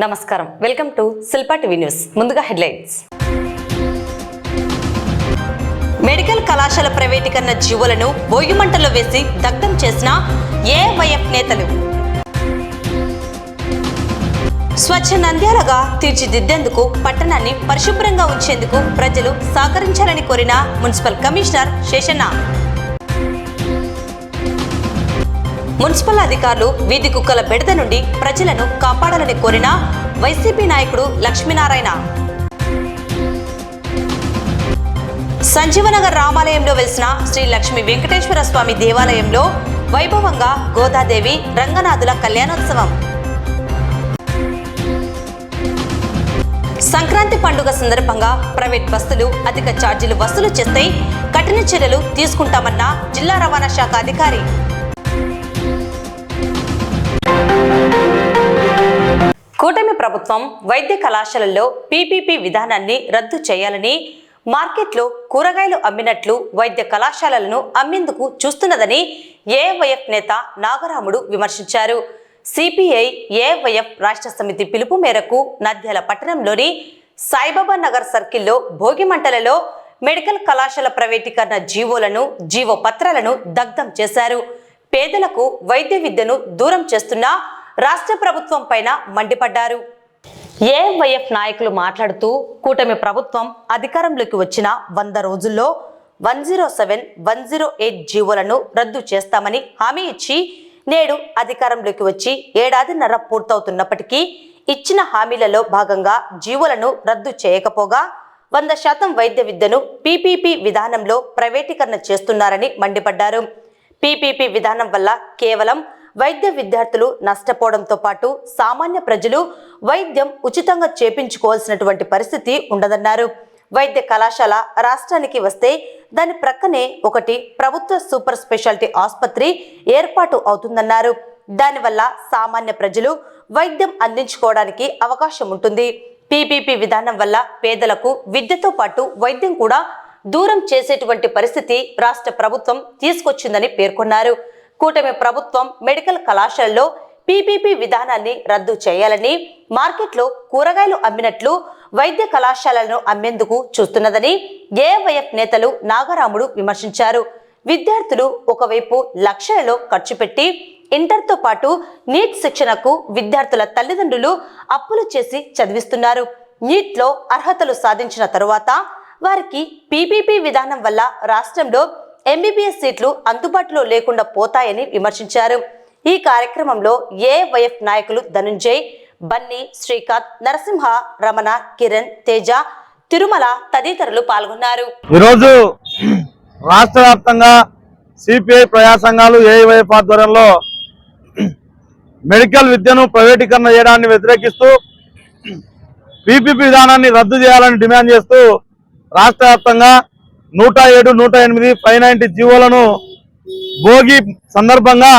నమస్కారం welcome to Shilpa TV news ముందుగా headlines medical కళాశాల ప్రైవేటీకరణ జీవోలను భోగిమంటల్లో వేసి దగ్ధం చేసిన ఏవైఎఫ్ నేతలు స్వచ్ఛ నంద్యాలగా తీర్చిదిద్దేందుకు పట్టణాన్ని పరిశుభ్రంగా ఉంచేందుకు ప్రజలు సహకరించాలని కోరిన మున్సిపల్ కమిషనర్ శేషన్న మున్సిపల్ అధికారులు వీధి కుక్కల బెడద నుండి ప్రజలను కాపాడాలని కోరిన వైసీపీ నాయకుడు లక్ష్మీనారాయణ సంజీవనగర్ రామాలయంలో వెలిసిన శ్రీ లక్ష్మీ వెంకటేశ్వర స్వామి దేవాలయంలో వైభవంగా గోదాదేవి రంగనాథుల కళ్యాణోత్సవం. సంక్రాంతి పండుగ సందర్భంగా ప్రైవేట్ బస్సులు అధిక ఛార్జీలు వసూలు చేస్తే కఠిన చర్యలు తీసుకుంటామన్న జిల్లా రవాణా శాఖ అధికారి. కూటమి ప్రభుత్వం వైద్య కళాశాలల్లో పీపీపీ విధానాన్ని రద్దు చేయాలని, మార్కెట్లో కూరగాయలు అమ్మినట్లు వైద్య కళాశాలలను అమ్మేందుకు చూస్తున్నదని ఏవైఎఫ్ నేత నాగరాముడు విమర్శించారు. సిపిఐ ఏవైఎఫ్ రాష్ట్ర సమితి పిలుపు మేరకు నంద్యాల పట్టణంలోని సాయిబాబా నగర్ సర్కిల్లో భోగిమంటలలో మెడికల్ కళాశాల ప్రైవేటీకరణ జీవో పత్రాలను దగ్ధం చేశారు. పేదలకు వైద్య విద్యను దూరం చేస్తున్న రాష్ట్ర ప్రభుత్వం పైన మండిపడ్డారు. ఏవైఎఫ్ నాయకులు మాట్లాడుతూ కూటమి ప్రభుత్వం అధికారంలోకి వచ్చిన 100 రోజుల్లో 107, 108 జీవోలను రద్దు చేస్తామని హామీ ఇచ్చి నేడు అధికారంలోకి వచ్చి ఏడాదిన్నర పూర్తవుతున్నప్పటికీ ఇచ్చిన హామీలలో భాగంగా జీవోలను రద్దు చేయకపోగా 100% వైద్య విద్యను పీపీపీ విధానంలో ప్రైవేటీకరణ చేస్తున్నారని మండిపడ్డారు. పీపీపీ విధానం వల్ల కేవలం వైద్య విద్యార్థులు నష్టపోవడంతో పాటు సామాన్య ప్రజలు వైద్యం ఉచితంగా చేపించుకోవాల్సినటువంటి పరిస్థితి ఉండదన్నారు. వైద్య కళాశాల రాష్ట్రానికి వస్తే దాని ప్రక్కనే ఒకటి ప్రభుత్వ సూపర్ స్పెషాలిటీ ఆసుపత్రి ఏర్పాటు అవుతుందన్నారు. దానివల్ల సామాన్య ప్రజలు వైద్యం అందించుకోవడానికి అవకాశం ఉంటుంది. పీపీపీ విధానం వల్ల పేదలకు విద్యతో పాటు వైద్యం కూడా దూరం చేసేటువంటి పరిస్థితి రాష్ట్ర ప్రభుత్వం తీసుకొచ్చిందని పేర్కొన్నారు. కూటమి ప్రభుత్వం మెడికల్ కళాశాలలో పీపీపీ విధానాన్ని రద్దు చేయాలని, మార్కెట్లో కూరగాయలు అమ్మినట్లు వైద్య కళాశాలను అమ్మేందుకు చూస్తున్నదని ఏవైఎఫ్ నేతలు నాగరాముడు విమర్శించారు. విద్యార్థులు ఒకవైపు లక్షలలో ఖర్చు పెట్టి ఇంటర్తో పాటు నీట్ శిక్షణకు విద్యార్థుల తల్లిదండ్రులు అప్పులు చేసి చదివిస్తున్నారు. నీట్లో అర్హతలు సాధించిన తరువాత వారికి పీపీపీ విధానం వల్ల రాష్ట్రంలో ఎంబీబీఎస్ సీట్లు అందుబాటులో లేకుండా పోతాయని విమర్శించారు. ఈ కార్యక్రమంలో ఏవైఎఫ్ నాయకులు ధనుంజయ్, బన్నీ, శ్రీకాంత్, నరసింహ, రమణ, కిరణ్, తేజ, తిరుమల తదితరులు పాల్గొన్నారు. ఈరోజు రాష్ట్ర వ్యాప్తంగా సిపిఐ ప్రజా సంఘాలు ఏవైఎఫ్ ఆధ్వర్యంలో మెడికల్ విద్యను ప్రైవేటీకరణ చేయడాన్ని వ్యతిరేకిస్తూ పీపీపీ విధానాన్ని రద్దు చేయాలని డిమాండ్ చేస్తూ రాష్ట్ర వ్యాప్తంగా 107, 108, 590 జీవోలను భోగి సందర్భంగా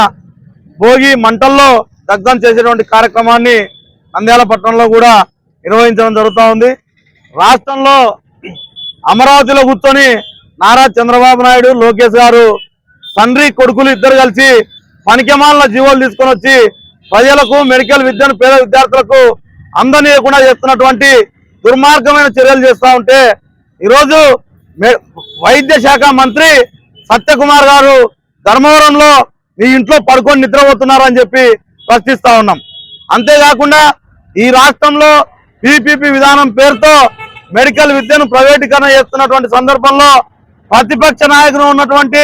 భోగి మంటల్లో దగ్ధం చేసేటువంటి కార్యక్రమాన్ని నంద్యాల పట్టణంలో కూడా నిర్వహించడం జరుగుతూ ఉంది. రాష్ట్రంలో అమరావతిలో కూర్చొని నారా చంద్రబాబు నాయుడు, లోకేష్ గారు తండ్రి కొడుకులు ఇద్దరు కలిసి పనికిమాలిన జీవోలు తీసుకొని వచ్చి ప్రజలకు మెడికల్ విద్యను పేద విద్యార్థులకు అందనీయకుండా చేస్తున్నటువంటి దుర్మార్గమైన చర్యలు చేస్తూ ఉంటే ఈరోజు వైద్య శాఖ మంత్రి సత్యకుమార్ గారు ధర్మవరంలో మీ ఇంట్లో పడుకొని నిద్రపోతున్నారని చెప్పి ప్రశ్నిస్తా ఉన్నాం. అంతేకాకుండా ఈ రాష్ట్రంలో పీపీపీ విధానం పేరుతో మెడికల్ విద్యను ప్రైవేటీకరణ చేస్తున్నటువంటి సందర్భంలో ప్రతిపక్ష నాయకుడు ఉన్నటువంటి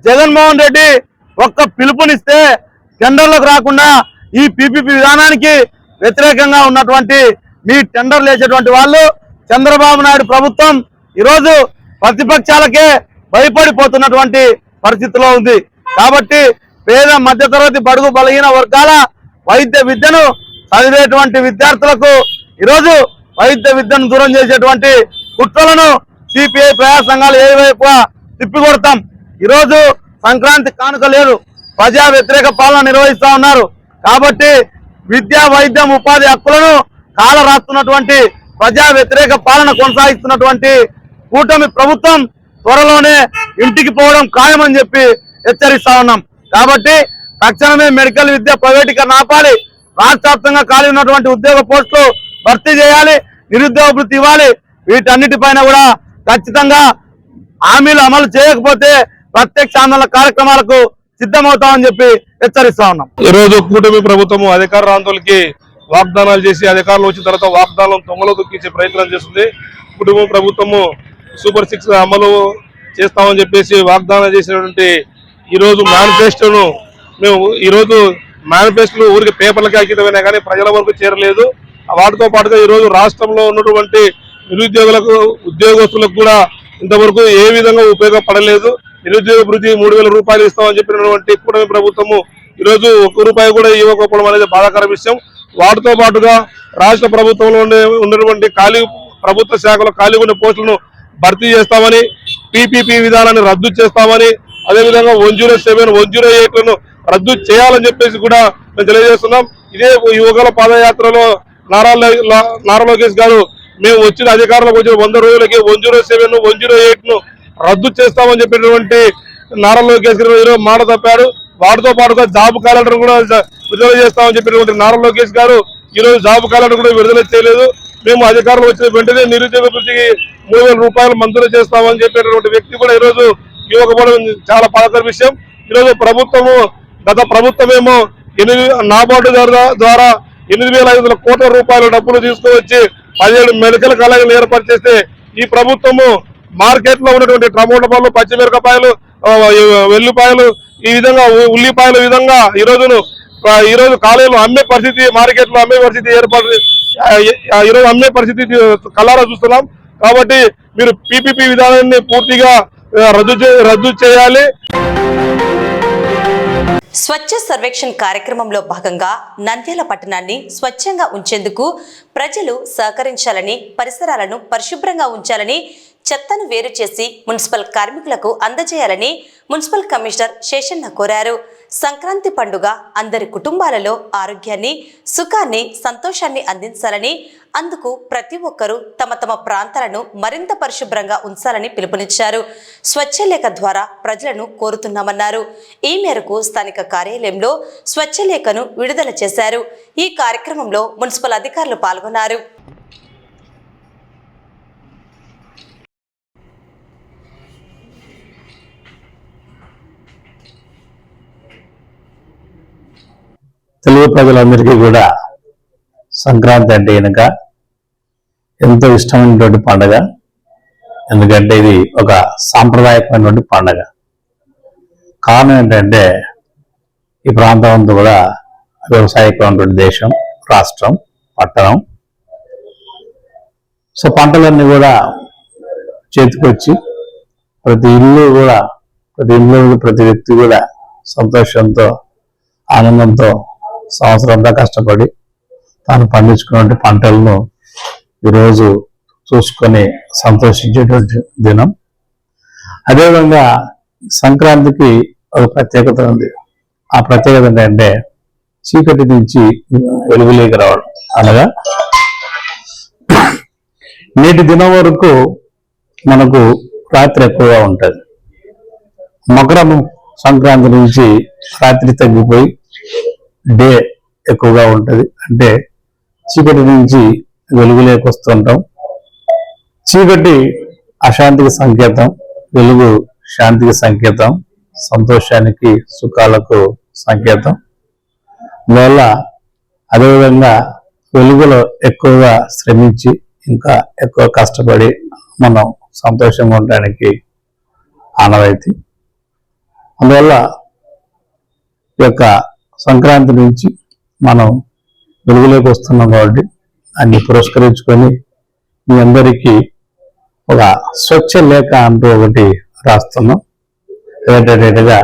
జగన్మోహన్ రెడ్డి ఒక్క పిలుపునిస్తే టెండర్లకు రాకుండా ఈ పీపీపీ విధానానికి వ్యతిరేకంగా ఉన్నటువంటి మీ టెండర్లు వేసేటువంటి వాళ్ళు చంద్రబాబు నాయుడు ప్రభుత్వం ఈరోజు ప్రతిపక్షాలకే భయపడిపోతున్నటువంటి పరిస్థితిలో ఉంది. కాబట్టి పేద మధ్యతరగతి బడుగు బలహీన వర్గాల వైద్య విద్యను చదివేటువంటి విద్యార్థులకు ఈరోజు వైద్య విద్యను దూరం చేసేటువంటి కుట్రలను సిపిఐ ప్రజా సంఘాలు ఏవైపుగా తిప్పికొడతాం. ఈరోజు సంక్రాంతి కానుక లేదు, ప్రజా వ్యతిరేక పాలన నిర్వహిస్తా ఉన్నారు. కాబట్టి విద్యా, వైద్యం, ఉపాధి హక్కులను కాల రాస్తున్నటువంటి ప్రజా వ్యతిరేక పాలన కొనసాగిస్తున్నటువంటి కూటమి ప్రభుత్వం త్వరలోనే ఇంటికి పోవడం ఖాయమని చెప్పి హెచ్చరిస్తా ఉన్నాం. కాబట్టి తక్షణమే మెడికల్ విద్య ప్రైవేటీకరణ ఆపాలి. రాష్ట్ర వ్యాప్తంగా ఖాళీ ఉన్నటువంటి ఉద్యోగ పోస్టులు భర్తీ చేయాలి, నిరుద్యోగ వృత్తి ఇవ్వాలి. వీటన్నిటిపైన కూడా ఖచ్చితంగా హామీలు అమలు చేయకపోతే ప్రత్యక్ష ఆందోళన కార్యక్రమాలకు సిద్ధమవుతామని చెప్పి హెచ్చరిస్తా ఉన్నాం. ఈ రోజు కూటమి ప్రభుత్వము అధికార రాంతులకి వాగ్దానాలు చేసి అధికారులు వచ్చిన తర్వాత వాగ్దానం తొంగలో దొక్కించే ప్రయత్నం చేస్తుంది. కుటుంబ ప్రభుత్వము సూపర్ 6 అమలు చేస్తామని చెప్పేసి వాగ్దానం చేసినటువంటి ఈ రోజు మేనిఫెస్టోను మేము ఈ రోజు మేనిఫెస్టోలు ఊరికి పేపర్లకి అంకితమైనా కానీ ప్రజల వరకు చేరలేదు. వాటితో పాటుగా ఈ రోజు రాష్ట్రంలో ఉన్నటువంటి నిరుద్యోగులకు ఉద్యోగస్తులకు కూడా ఇంతవరకు ఏ విధంగా ఉపయోగపడలేదు. నిరుద్యోగ వృత్తి 3000 రూపాయలు ఇస్తామని చెప్పినటువంటి కూటమి ప్రభుత్వము ఈరోజు ₹1 కూడా ఇవ్వకపోవడం అనేది బాధాకర విషయం. వాటితో పాటుగా రాష్ట్ర ప్రభుత్వంలో ఉన్నటువంటి ప్రభుత్వ శాఖలో ఖాళీ ఉన్న పోస్టులను భర్తీ చేస్తామని, పీపీపీ విధానాన్ని రద్దు చేస్తామని, అదేవిధంగా 107, 108లను రద్దు చేయాలని చెప్పేసి కూడా మేము తెలియజేస్తున్నాం. ఇదే యువకుల పాదయాత్రలో నారా లోకేష్ గారు మేము వచ్చిన అధికారంలోకి వచ్చిన 100 రోజులకి 107, 108ను రద్దు చేస్తామని చెప్పినటువంటి నారా లోకేష్ గారు ఈరోజు మాట తప్పాడు. వాటితో పాటుగా జాబ్ క్యాలెండర్ కూడా విడుదల చేస్తామని చెప్పినటువంటి నారా లోకేష్ గారు ఈరోజు జాబ్ క్యాలెండర్ కూడా విడుదల చేయలేదు. మేము అధికారంలో వచ్చిన వెంటనే నిరుద్యోగ వృత్తికి ₹3000 మంజూరు చేస్తామని చెప్పినటువంటి వ్యక్తి కూడా ఈరోజు ఇవ్వకపోవడం చాలా బాధాకర విషయం. ఈరోజు గత ప్రభుత్వమేమో నాబార్డు ద్వారా 8,500 కోట్ల రూపాయల డబ్బులు తీసుకువచ్చి 17 మెడికల్ కాలేజీలు ఏర్పాటు చేస్తే ఈ ప్రభుత్వము మార్కెట్ లో ఉన్నటువంటి టమోటా పళ్ళు, పచ్చిమిరపకాయలు, వెల్లిపాయలు, ఈ విధంగా ఉల్లిపాయల విధంగా ఈ రోజు కాలేజీలో అమ్మే పరిస్థితి, మార్కెట్ లో అమ్మే పరిస్థితి ఈరోజు అమ్మే పరిస్థితి కళ్ళారా చూస్తున్నాం. కాబట్టి మీరు పీపీపీ విధానాన్ని పూర్తిగా రద్దు చేయాలి. స్వచ్ఛ సర్వేక్షణ్ కార్యక్రమంలో భాగంగా నంద్యాల పట్టణాన్ని స్వచ్ఛంగా ఉంచేందుకు ప్రజలు సహకరించాలని, పరిసరాలను పరిశుభ్రంగా ఉంచాలని, చెత్తను వేరు చేసి మున్సిపల్ కార్మికులకు అందజేయాలని మున్సిపల్ కమిషనర్ శేషన్న కోరారు. సంక్రాంతి పండుగ అందరి కుటుంబాలలో ఆరోగ్యాన్ని, సుఖాన్ని, సంతోషాన్ని అందించాలని, అందుకు ప్రతి ఒక్కరూ తమ తమ ప్రాంతాలను మరింత పరిశుభ్రంగా ఉంచాలని పిలుపునిచ్చారు. స్వచ్ఛలేఖ ద్వారా ప్రజలను కోరుతున్నామన్నారు. ఈ మేరకు స్థానిక కార్యాలయంలో స్వచ్ఛలేఖను విడుదల చేశారు. ఈ కార్యక్రమంలో మున్సిపల్ అధికారులు పాల్గొన్నారు. తెలుగు ప్రజలందరికీ కూడా సంక్రాంతి అంటే కనుక ఎంతో ఇష్టమైనటువంటి పండుగ. ఎందుకంటే ఇది ఒక సాంప్రదాయకమైనటువంటి పండుగ. కారణం ఏంటంటే ఈ ప్రాంతం అంతా కూడా వ్యవసాయకమైనటువంటి దేశం, రాష్ట్రం, పట్టణం. సో పంటలన్నీ కూడా చేతికొచ్చి ప్రతి ఇంట్లో ప్రతి వ్యక్తి కూడా సంతోషంతో, ఆనందంతో సంవత్సరంగా కష్టపడి తాను పండించుకున్న పంటలను ఈరోజు చూసుకొని సంతోషించేటువంటి దినం. అదేవిధంగా సంక్రాంతికి ఒక ప్రత్యేకత ఉంది. ఆ ప్రత్యేకత ఏంటంటే చీకటి నుంచి వెలుగులోకి రావడం. అనగా నేటి దినం వరకు మనకు రాత్రి ఎక్కువగా ఉంటుంది. మకర సంక్రాంతి నుంచి రాత్రి తగ్గిపోయి డే ఎక్కువగా ఉంటుంది. అంటే చీకటి నుంచి వెలుగులోకి వస్తుంటాం. చీకటి అశాంతికి సంకేతం, వెలుగు శాంతికి సంకేతం, సంతోషానికి, సుఖాలకు సంకేతం. అందువల్ల అదేవిధంగా వెలుగులో ఎక్కువగా శ్రమించి ఇంకా ఎక్కువ కష్టపడి మనం సంతోషంగా ఉండడానికి ఆనవాయితీ. అందువల్ల ఈ యొక్క సంక్రాంతి నుంచి మనం వెలుగులోకి వస్తున్నాం కాబట్టి దాన్ని పురస్కరించుకొని మీ అందరికీ ఒక స్వచ్ఛ లేఖ అంటూ ఒకటి రాస్తున్నాం. ఏంటంటేగా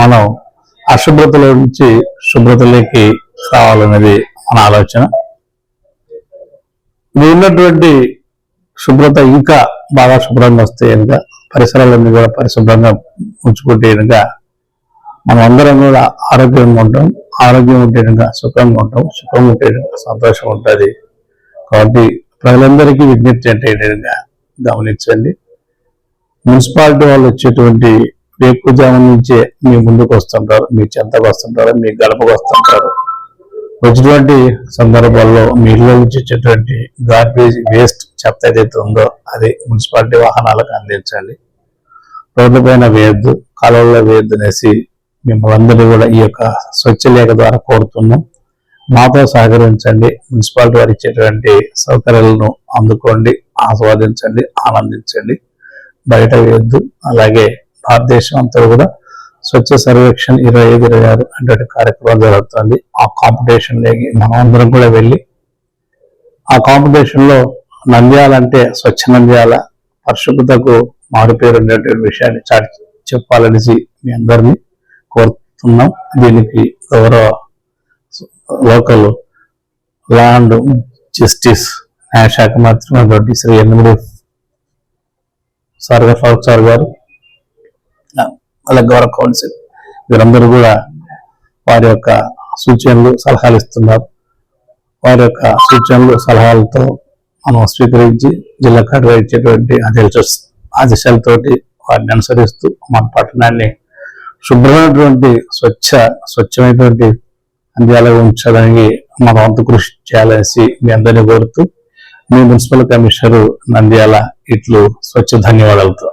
మనం అశుభ్రతలో నుంచి శుభ్రతలోకి రావాలనేది మన ఆలోచన. మీ ఉన్నటువంటి శుభ్రత ఇంకా బాగా శుభ్రంగా వస్తే కనుక, పరిసరాలన్నీ కూడా పరిశుభ్రంగా ఉంచుకుంటే కనుక మనం అందరం కూడా ఆరోగ్యంగా ఉంటాం. ఆరోగ్యం ఉంటే కనుక సుఖంగా ఉంటాం. సుఖం ఉంటే కనుక సంతోషం ఉంటుంది. కాబట్టి ప్రజలందరికీ విజ్ఞప్తి అంటే కనుక గమనించండి. మున్సిపాలిటీ వాళ్ళు వచ్చేటువంటి వేకుజాము నుంచే మీ ముందుకు వస్తుంటారు, మీ చెంతకు వస్తుంటారు, మీ గడపకు వస్తుంటారు. వచ్చినటువంటి సందర్భాల్లో మీ ఇళ్ళ నుంచి వచ్చేటువంటి గార్బేజ్ వేస్ట్ చెత్త ఏదైతే ఉందో అది మున్సిపాలిటీ వాహనాలకు అందించండి. రోడ్డు పైన వేయద్దు, కాలువల్లో వేయద్దు అనేసి మిమ్మల్ని అందరినీ కూడా ఈ యొక్క స్వచ్ఛ లేఖ ద్వారా కోరుతున్నాం. మాతో సహకరించండి. మున్సిపాలిటీ వారు ఇచ్చేటువంటి సౌకర్యాలను అందుకోండి, ఆస్వాదించండి, ఆనందించండి. బయట వేయద్దు. అలాగే భారతదేశం అంతా కూడా స్వచ్ఛ సర్వేక్షణ 25-26 అంటే కార్యక్రమం జరుగుతుంది. ఆ కాంపిటీషన్ లేకి మనం అందరం కూడా వెళ్ళి ఆ కాంపిటీషన్ లో నంద్యాల అంటే స్వచ్ఛ నంద్యాల, పరిశుభ్రతకు మారుపేరు ఉండేటువంటి విషయాన్ని చాటి చెప్పాలనేసి మీ అందరినీ కోరుతున్నాం. దీనికి గౌరవ లోకల్ లా అండ్ జస్టిస్ న్యాయశాఖ మంత్రి శ్రీ ఎన్నిమిడి సార్ గారు, అలాగే గౌరవ కౌన్సిల్ వీరందరూ కూడా వారి యొక్క సూచనలు సలహాలు ఇస్తున్నారు. వారి యొక్క సూచనలు సలహాలతో మనం స్వీకరించి జిల్లా కలెక్టర్ ఇచ్చేటువంటి ఆదేశాలతోటి వారిని అనుసరిస్తూ మన పట్టణాన్ని శుభ్రమైనటువంటి స్వచ్ఛమైనటువంటి నంద్యాల ఉంచడానికి మన వంతు కృషి చేయాలనేసి మీ అందరినీ కోరుతూ మీ మున్సిపల్ కమిషనర్ నంద్యాల ఇట్లు స్వచ్ఛ ధన్యవాదాలతో.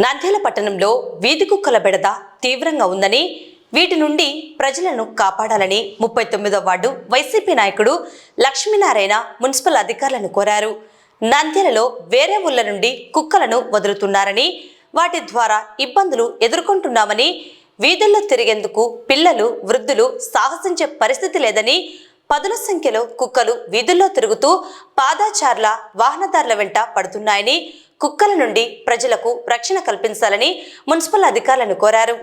నంద్యాల పట్టణంలో వీధి కుక్కల బెడద తీవ్రంగా ఉందని, వీటి నుండి ప్రజలను కాపాడాలని 39వ వార్డు వైసీపీ నాయకుడు లక్ష్మీనారాయణ మున్సిపల్ అధికారులను కోరారు. నంద్యాలలో వేరే ఊళ్ళ నుండి కుక్కలను వదులుతున్నారని, వాటి ద్వారా ఇబ్బందులు ఎదుర్కొంటున్నామని, వీధుల్లో తిరిగేందుకు పిల్లలు, వృద్ధులు సాహసించే పరిస్థితి లేదని, పదుల సంఖ్యలో కుక్కలు వీధుల్లో తిరుగుతూ పాదాచారుల, వాహనదారుల వెంట పడుతున్నాయని, కుక్కల నుండి ప్రజలకు రక్షణ కల్పించాలని మున్సిపల్ అధికారులను కోరారు.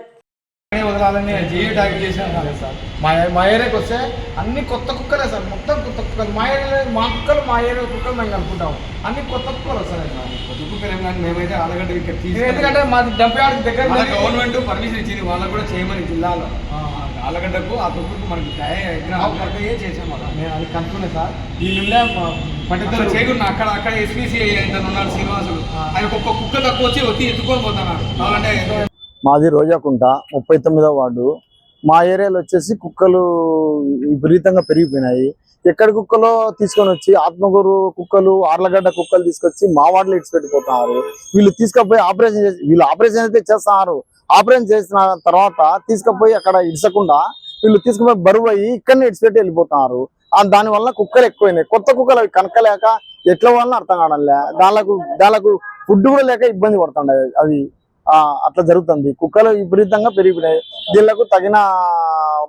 వదలాలని జియో ట్యాగ్ చేసాం కదా సార్. మా ఏరియాకి వస్తే అన్ని కొత్త కుక్కలే సార్, మొత్తం కొత్త కుక్కలు. మా ఏరియాలో మా కుక్కలు, మా ఏరియా కుక్కలు మేము కనుక్కుంటాం. అన్ని కొత్త కుక్కలు వస్తాయి సార్. కొత్త కుక్కలు ఏం కానీ మేమైతే ఆలగడ్డ ఇక్కడ ఎందుకంటే మాది డంప్యార్డ్ దగ్గర గవర్నమెంట్ పర్మిషన్ ఇచ్చింది వాళ్ళకు కూడా చేయమని జిల్లాలో. ఆలగడ్డకు ఆ కుక్కకు మనకి చేసాం అలా. నేను అది కనుక్కున్నా సార్. వీళ్ళుండే పట్టిద్దరు చేయకుండా అక్కడ ఎస్పీసీ ఉన్నారు శ్రీనివాసులు, ఆయన ఒక్క కుక్క తక్కువ వచ్చి ఎత్తుకొని పోతున్నారు. కావాలంటే మాది రోజాకుంట 39వ వార్డు. మా ఏరియాలో వచ్చేసి కుక్కలు విపరీతంగా పెరిగిపోయినాయి. ఎక్కడ కుక్కలో తీసుకొని వచ్చి ఆత్మకూరు కుక్కలు, ఆర్లగడ్డ కుక్కలు తీసుకొచ్చి మా వార్డులో ఇడిచిపెట్టిపోతున్నారు. వీళ్ళు తీసుకుపోయి ఆపరేషన్ చేసి, వీళ్ళు ఆపరేషన్ అయితే చేస్తున్నారు. ఆపరేషన్ చేసిన తర్వాత తీసుకుపోయి అక్కడ ఇడ్చకుండా వీళ్ళు తీసుకుపోయి బరువు అయ్యి ఇక్కడనే ఇడిచిపెట్టి వెళ్ళిపోతున్నారు. దానివల్ల కుక్కలు ఎక్కువైనాయి. కొత్త కుక్కలు అవి కనకలేక ఎట్ల వల్ల అర్థం కావడంలే. దానికి ఫుడ్ కూడా లేక ఇబ్బంది పడుతుండే అవి. అట్లా జరుగుతుంది. కుక్కలు విపరీతంగా పెరిగిపోయినాయి. దీళ్లకు తగిన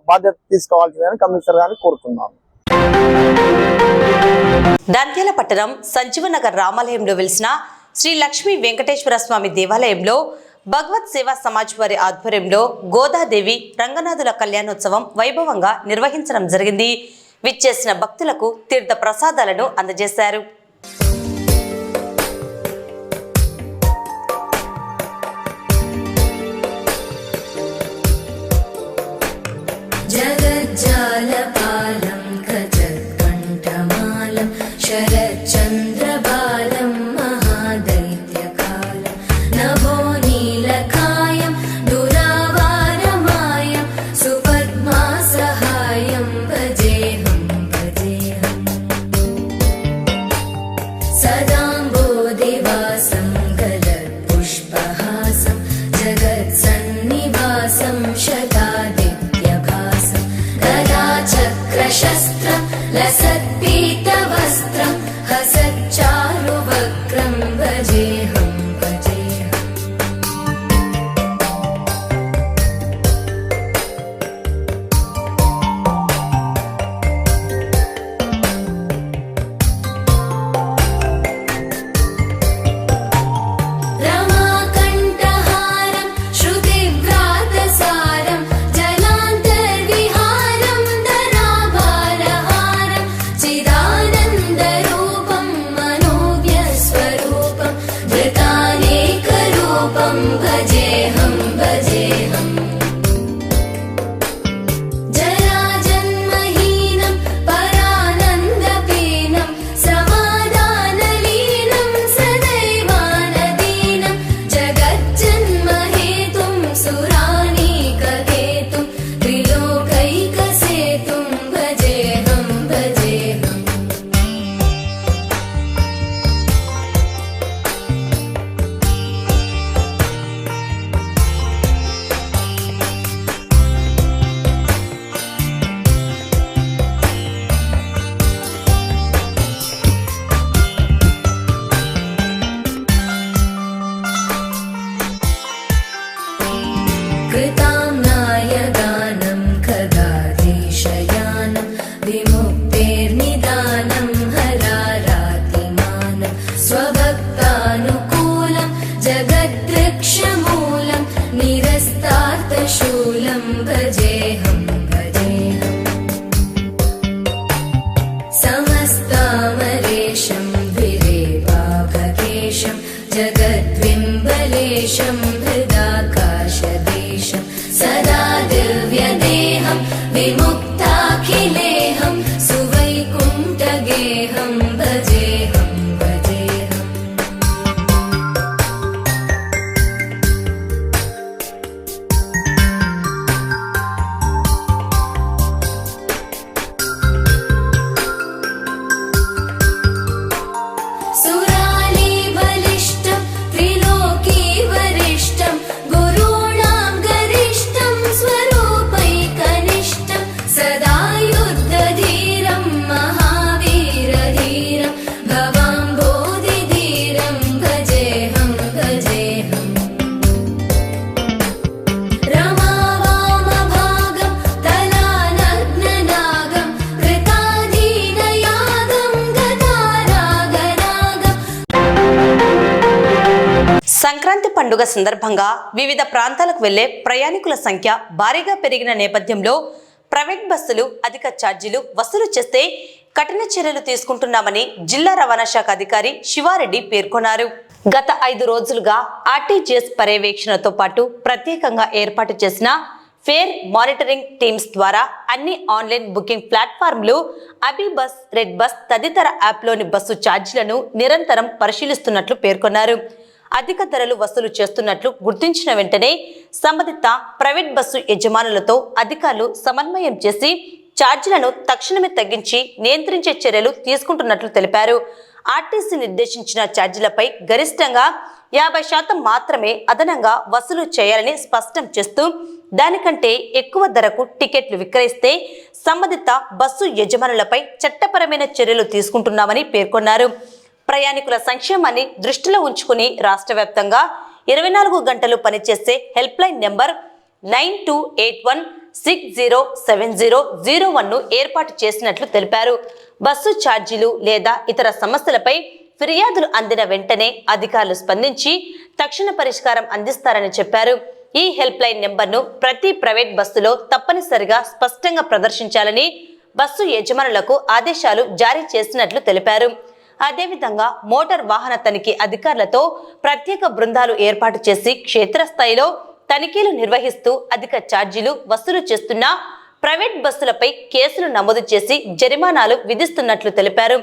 బాధ్యత తీసుకోవాల్సిందని కమిషనర్ గారిని కోరుతున్నాను. నంద్యాల పట్టణం సంజీవనగర్ రామాలయంలో వెలిసిన శ్రీ లక్ష్మీ వెంకటేశ్వర స్వామి దేవాలయంలో భగవత్ సేవా సమాజ్ వారి ఆధ్వర్యంలో గోదాదేవి రంగనాథుల కళ్యాణోత్సవం వైభవంగా నిర్వహించడం జరిగింది. విచ్చేసిన భక్తులకు తీర్థ ప్రసాదాలను అందజేశారు. జగజ్జాలపాలం ఖజత్కంఠమాలం శరచంద్రబాలం మహాదైత్యకాలం నభో నీలకాయం దురావారమాయం సుపద్మా సహాయం భజేహం సదాంబోదివాసం గలత్పుష్పహాసం జగత్సన్నివాసం శతాదిత్యభాసం చక్రశస్త్రం లసత్పీతవస్త్రం హసచ్చారువక్రం భజేహం రమాకంఠహారం శృతివ్రాతసారం జలాంతర్విహారం ధరాభారహారం చిదానంద देशं हृदाकाशदेशं सदा दिव्यदेहं विमुक्ताखिलेहं सुवैकुण्ठगेहं भजेऽहं भजेऽहम् सुराली बलिष्ठं त्रिलोकी वरिष्ठं गुरूणां गरिष्ठं स्वरूपैकनिष्ठं सदा युद्धधीरं महावीरधीरं भवाम्भोधिधीरं भजेऽहं भजेऽहम् रमावामभागं तलानग्ननागं कृताधीनयागं गदारागरागम् సంక్రాంతి పండుగ సందర్భంగా వివిధ ప్రాంతాలకు వెళ్లే ప్రయాణికుల సంఖ్య భారీగా పెరిగిన నేపథ్యంలో ప్రైవేట్ బస్సులు అధిక ఛార్జీలు వసూలు చేస్తే కఠిన చర్యలు తీసుకుంటున్నామని జిల్లా రవాణా శాఖ అధికారి శివారెడ్డి పేర్కొన్నారు. గత 5 రోజులుగా ఆర్టీజీఎస్ పర్యవేక్షణతో పాటు ప్రత్యేకంగా ఏర్పాటు చేసిన ఫేర్ మానిటరింగ్ టీమ్స్ ద్వారా అన్ని online booking ప్లాట్ఫామ్లు AbhiBus, red bus తదితర యాప్లోని బస్సు ఛార్జీలను నిరంతరం పరిశీలిస్తున్నట్లు పేర్కొన్నారు. అధిక ధరలు వసూలు చేస్తున్నట్లు గుర్తించిన వెంటనే సంబంధిత ప్రైవేట్ బస్సు యజమానులతో అధికారులు సమన్వయం చేసి ఛార్జీలను తక్షణమే తగ్గించి నియంత్రించే చర్యలు తీసుకుంటున్నట్లు తెలిపారు. ఆర్టీసీ నిర్దేశించిన ఛార్జీలపై గరిష్టంగా 50% మాత్రమే అదనంగా వసూలు చేయాలని స్పష్టం చేస్తూ దానికంటే ఎక్కువ ధరకు టికెట్లు విక్రయిస్తే సంబంధిత బస్సు యజమానులపై చట్టపరమైన చర్యలు తీసుకుంటున్నామని పేర్కొన్నారు. ప్రయాణికుల సంక్షేమాన్ని దృష్టిలో ఉంచుకుని రాష్ట్ర వ్యాప్తంగా 24 గంటలు పనిచేసే హెల్ప్ లైన్ నెంబర్ 9281607001ను ఏర్పాటు చేసినట్లు తెలిపారు. బస్సు ఛార్జీలు లేదా ఇతర సమస్యలపై ఫిర్యాదులు అందిన వెంటనే అధికారులు స్పందించి తక్షణ పరిష్కారం అందిస్తారని చెప్పారు. ఈ హెల్ప్ లైన్ నెంబర్ను ప్రతి ప్రైవేట్ బస్సులో తప్పనిసరిగా స్పష్టంగా ప్రదర్శించాలని బస్సు యజమానులకు ఆదేశాలు జారీ చేసినట్లు తెలిపారు. అదేవిధంగా మోటార్ వాహన తనిఖీ అధికారులతో ప్రత్యేక బృందాలు ఏర్పాటు చేసి క్షేత్రస్థాయిలో తనిఖీలు నిర్వహిస్తూ అధిక ఛార్జీలు వసూలు చేస్తున్న ప్రైవేట్ బస్సులపై కేసులు నమోదు చేసి జరిమానాలు విధిస్తున్నట్లు తెలిపారు.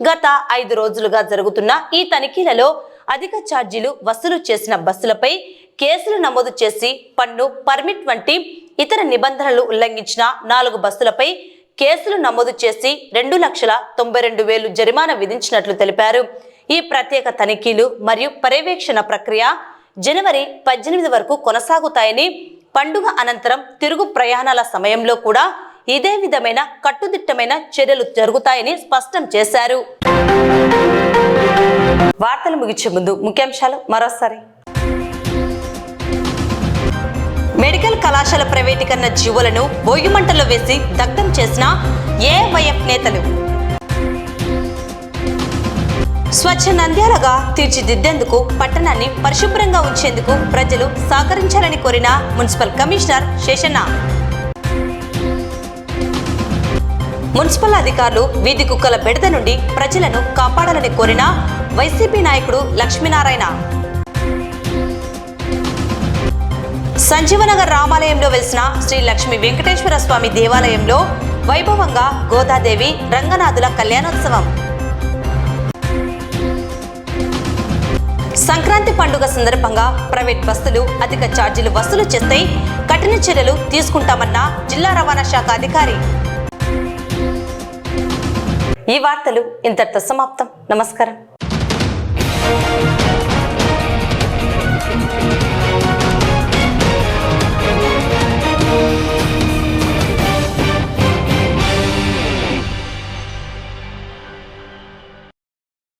గత 5 రోజులుగా జరుగుతున్న ఈ తనిఖీలలో అధిక ఛార్జీలు వసూలు చేసిన బస్సులపై కేసులు నమోదు చేసి పన్ను, పర్మిట్ వంటి ఇతర నిబంధనలు ఉల్లంఘించిన 4 బస్సులపై కేసులు నమోదు చేసి 2,92,000 జరిమానా విధించినట్లు తెలిపారు. ఈ ప్రత్యేక తనిఖీలు మరియు పర్యవేక్షణ ప్రక్రియ జనవరి 18 వరకు కొనసాగుతాయని, పండుగ అనంతరం తిరుగు ప్రయాణాల సమయంలో కూడా ఇదే విధమైన కట్టుదిట్టమైన చర్యలు జరుగుతాయని స్పష్టం చేశారు. వార్తలు ముగించే ముందు ముఖ్యాంశాలు మరోసారి. మెడికల్ కళాశాల ప్రైవేటీకరణ జీవోలను భోగిమంటల్లో వేసి దగ్ధం చేసిన ఏవైఎఫ్ నేతలు. స్వచ్ఛ నంద్యాలగా తీర్చిదిద్దేందుకు పట్టణాన్ని పరిశుభ్రంగా ఉంచేందుకు ప్రజలు సహకరించాలని కోరిన మున్సిపల్ కమిషనర్ శేషన్న. మున్సిపల్ అధికారులు వీధి కుక్కల బెడద నుండి ప్రజలను కాపాడాలని కోరిన వైసీపీ నాయకుడు లక్ష్మీనారాయణ. సంజీవనగర్ రామాలయంలో వెలిసిన శ్రీ లక్ష్మీ వెంకటేశ్వర స్వామి దేవాలయంలో వైభవంగా గోదాదేవి రంగనాథుల కళ్యాణోత్సవం. సంక్రాంతి పండుగ సందర్భంగా ప్రైవేట్ బస్సులు అధిక ఛార్జీలు వసూలు చేస్తే కఠిన చర్యలు తీసుకుంటామన్న జిల్లా రవాణా శాఖ అధికారి. ఈ వార్తలు ఇంతటితో సమాప్తం. నమస్కారం.